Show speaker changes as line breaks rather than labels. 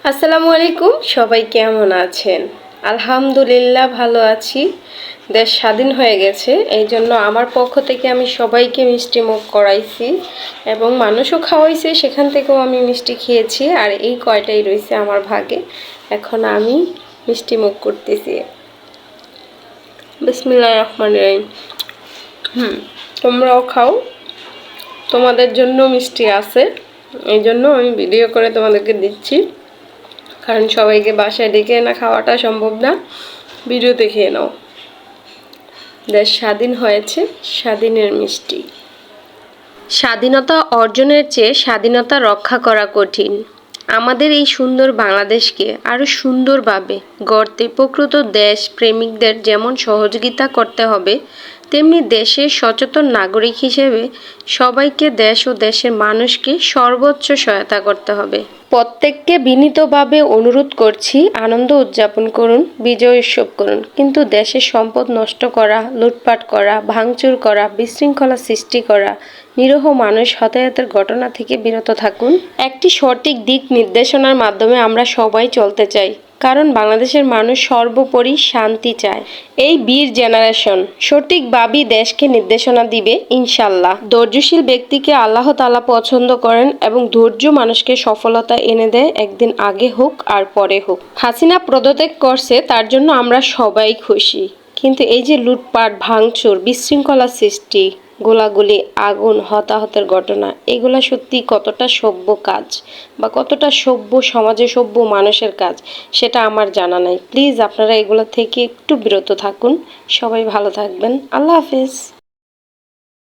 আসসালামু আলাইকুম, সবাই কেমন আছেন? আলহামদুলিল্লাহ ভালো আছি। দেশ স্বাধীন হয়ে গেছে, এই জন্য আমার পক্ষ থেকে আমি সবাইকে মিষ্টি মুখ করাইছি এবং মানুষও খাওয়াইছে, সেখান থেকেও আমি মিষ্টি খেয়েছি। আর এই কয়টাই রয়েছে আমার ভাগে, এখন আমি মিষ্টি মুখ করতেছি। বিসমিল্লাহির রহমানির রহিম। তোমরাও খাও, তোমাদের জন্য মিষ্টি আছে, এই জন্য আমি ভিডিও করে তোমাদেরকে দিচ্ছি, কারণ সবাইকে বাসায় ডেকে না খাওয়াটা সম্ভব না। ভিডিও দেখে নাও। দেশ স্বাধীন হয়েছে, স্বাধীনের মিষ্টি। স্বাধীনতা অর্জনের চেয়ে স্বাধীনতা রক্ষা করা কঠিন। আমাদের এই সুন্দর বাংলাদেশকে আরও সুন্দরভাবে গড়তে প্রকৃত দেশ প্রেমিকদের যেমন সহযোগিতা করতে হবে, তেমনি দেশের সচেতন নাগরিক হিসেবে সবাইকে দেশ ও দেশের মানুষকে সর্বোচ্চ সহায়তা করতে হবে। প্রত্যেককে বিনীতভাবে অনুরোধ করছি, আনন্দ উদযাপন করুন, বিজয় উৎসব করুন, কিন্তু দেশের সম্পদ নষ্ট করা, লুটপাট করা, ভাঙচুর করা, বিশৃঙ্খলা সৃষ্টি করা, নিরীহ মানুষ হতাহতের ঘটনা থেকে বিরত থাকুন। একটি সঠিক দিক নির্দেশনার মাধ্যমে আমরা সবাই চলতে চাই, কারণ বাংলাদেশের মানুষ সর্বোপরি শান্তি চায়। এই বীর জেনারেশন সঠিকভাবেই দেশকে নির্দেশনা দিবে ইনশাল্লাহ। ধৈর্যশীল ব্যক্তিকে আল্লাহ তাআলা পছন্দ করেন এবং ধৈর্য মানুষকে সফলতা এনে দেয়, একদিন আগে হোক আর পরে হোক। হাসিনা পদত্যাগ করছে, তার জন্য আমরা সবাই খুশি, কিন্তু এই যে লুটপাট, ভাঙচুর, বিশৃঙ্খলা সৃষ্টি, গোলাগুলি, আগুন, হতাহতের ঘটনা, এগুলা সত্যি কতটা সভ্য কাজ বা কতটা সভ্য সমাজে সভ্য মানুষের কাজ সেটা আমার জানা নাই। প্লিজ আপনারা এগুলো থেকে একটু বিরত থাকুন। সবাই ভালো থাকবেন। আল্লাহ হাফেজ।